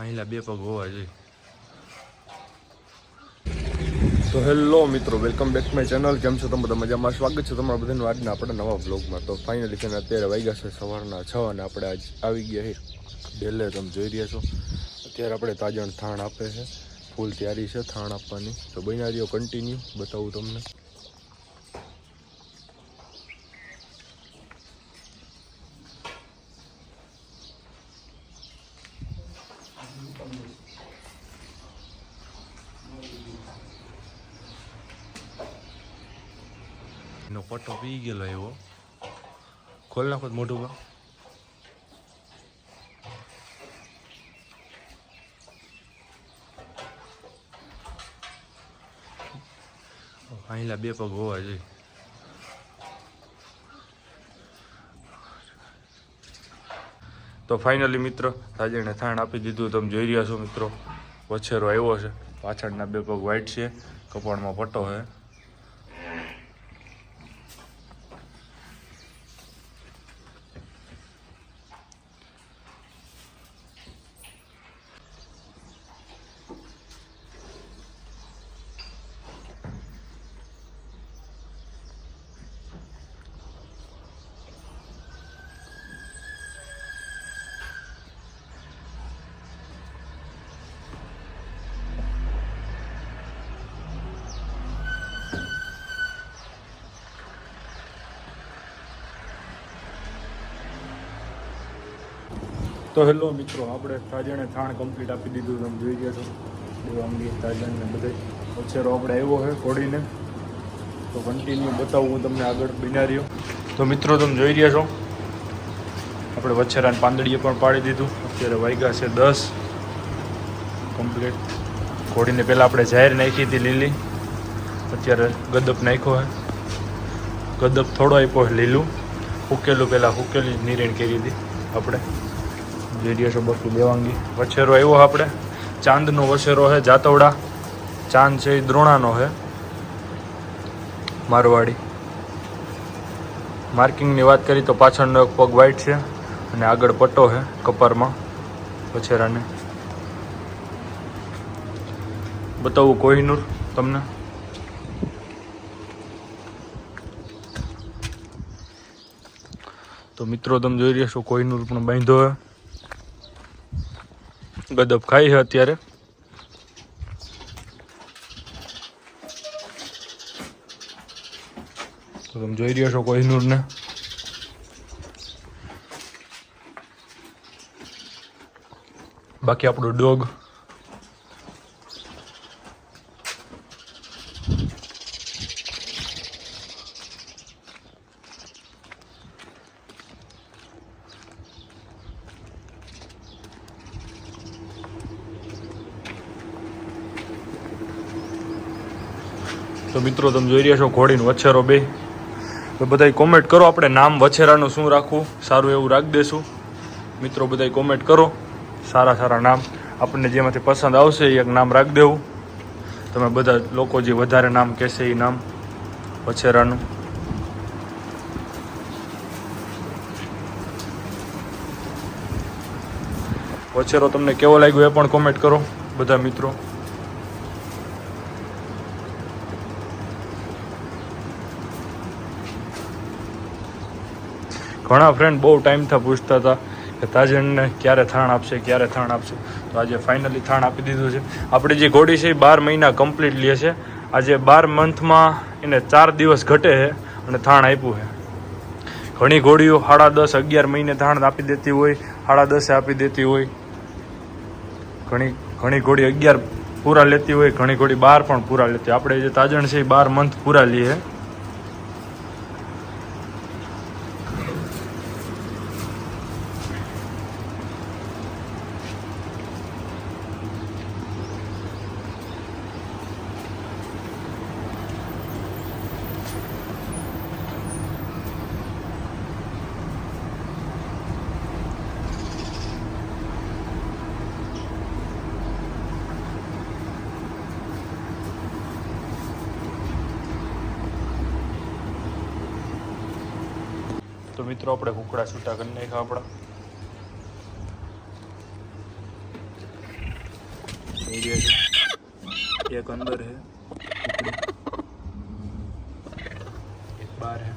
અહીંલા બે પગ હોવા જોઈએ. તો હેલો મિત્રો, welcome back to my channel. કેમ છો તમે? બધા મજામાં? સ્વાગત છે તમારા બધાનું આજના આપણા નવા બ્લોગમાં. તો ફાઇનલી છે ને અત્યારે વાગ્યા છે સવારના 6 અને આપણે આજ આવી ગયા છે ડેલે. તમે જોઈ રહ્યા છો અત્યારે આપણે તાજણ થાણ આપે છે, ફૂલ તૈયારી છે થાણ આપવાની. તો બન્યા રહ્યો કન્ટિન્યુ, બતાવું તમને. એનો પટ્ટો પી ગયેલો એવો. ખોલ નાખો મોઢું બા. અહીંલા બે પગ હોવા જોઈએ. તો ફાઇનલી મિત્ર તાજેને થાણ આપી દીધું. તમે જોઈ રહ્યા છો મિત્રો, વછેરો આવ્યો છે. પાછળના બે પગ વ્હાઈટ છે, કપાળમાં પટ્ટો છે. તો હેલો મિત્રો, આપણે તાજણે થાણ કમ્પ્લીટ આપી દીધું. તમે જોઈ ગયા છો દેવાંગી તાજણને બધે વછેરો આપણે આવ્યો છે ઘોડીને. તો કન્ટિન્યુ બતાવું હું તમને આગળ બિના રહ્યો. તો મિત્રો તમે જોઈ રહ્યા છો આપણે વછેરાને પાંદડીએ પણ પાડી દીધું. અત્યારે વાગ્યા છે 10 કમ્પ્લીટ. ઘોડીને પહેલાં આપણે જાહેર નાખી હતી લીલી, અત્યારે ગદપ નાખ્યો છે. ગદપ થોડો આપ્યો છે લીલું, હુકેલું પહેલાં હુકેલી નિરેણ કરી હતી આપણે. જોઈ રહ્યા છો બાકી દેવાંગી વછેરો આવ્યો આપણે. ચાંદનો વછેરો છે, જાતવડા ચાંદ છે એ દ્રોણાનો છે, મારવાડી. માર્કિંગની વાત કરી તો પાછળનો એક પગ વ્હાઈટ છે અને આગળ પટ્ટો છે કપારમાં વછેરાને. બતાવું કોહિનૂર તમને. તો મિત્રો તમે જોઈ રહ્યા છો કોહિનૂર પણ બાંધ્યો છે. ગદપ ખાઈ છે અત્યારે. તો તમે જોઈ રહ્યા છો કોહિનૂરને. બાકી આપણો ડોગ તો મિત્રો તમે જોઈ રહ્યા છો ઘોડીનો વછેરો બે. તો બધાય કોમેન્ટ કરો આપણે નામ વછેરાનું શું રાખવું, સારું એવું રાખી દેશું. મિત્રો બધાય કોમેન્ટ કરો સારા સારા નામ, આપણને જેમાંથી પસંદ આવશે એ એક નામ રાખી દેવું. તમે બધા લોકો જે વધારે નામ કહેશે એ નામ વછેરાનું. વછેરો તમને કેવો લાગ્યો એ પણ કોમેન્ટ કરો બધા મિત્રો. ઘણા ફ્રેન્ડ બહુ ટાઈમથી પૂછતા હતા કે તાજણને ક્યારે થાણ આપશે, ક્યારે થાણ આપશે. તો આજે ફાઇનલી થાણ આપી દીધું છે. આપણી જે ઘોડી છે એ 12 મહિના કમ્પ્લીટ લે છે. આજે 12 મંથમાં એને 4 દિવસ ઘટે છે અને થાણ આપ્યું છે. ઘણી ઘોડીઓ 10.5 11 મહિને થાણ આપી દેતી હોય, 10.5 આપી દેતી હોય. ઘણી ઘોડી 11 પૂરા લેતી હોય, ઘણી ઘોડી 12 પણ પૂરા લેતી હોય. આપણે જે તાજણ છે એ 12 મંથ પૂરા લઈએ. તો મિત્રો આપણે કુકડા છૂટા કરી નાખ્યા આપણા એક અંદર है एक बार है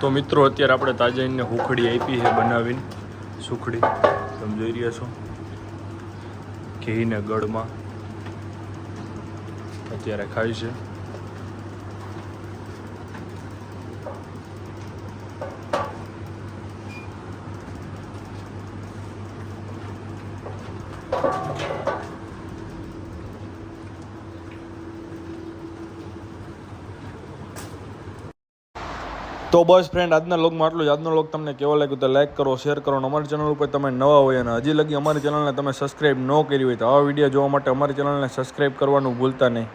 તો મિત્રો અત્યારે આપણે તાજાઈને હુખડી આપી છે બનાવીને સુખડી તમે જોઈ રહ્યા છો ઘીને ગળમાં અત્યારે ખાય છે તો બસ ફ્રેન્ડ આજના લોગમાં આટલું જ. આજનો લોગ તમને કેવો લાગ્યો તો લાઈક કરો, શેર કરો અને અમારી ચેનલ ઉપર તમે નવા હોય અને હજી લગી અમારી ચેનલને તમે સબસ્ક્રાઈબ ન કરી હોય તો આવા વિડીયો જોવા માટે અમારી ચેનલને સબસ્ક્રાઈબ કરવાનું ભૂલતા નહીં.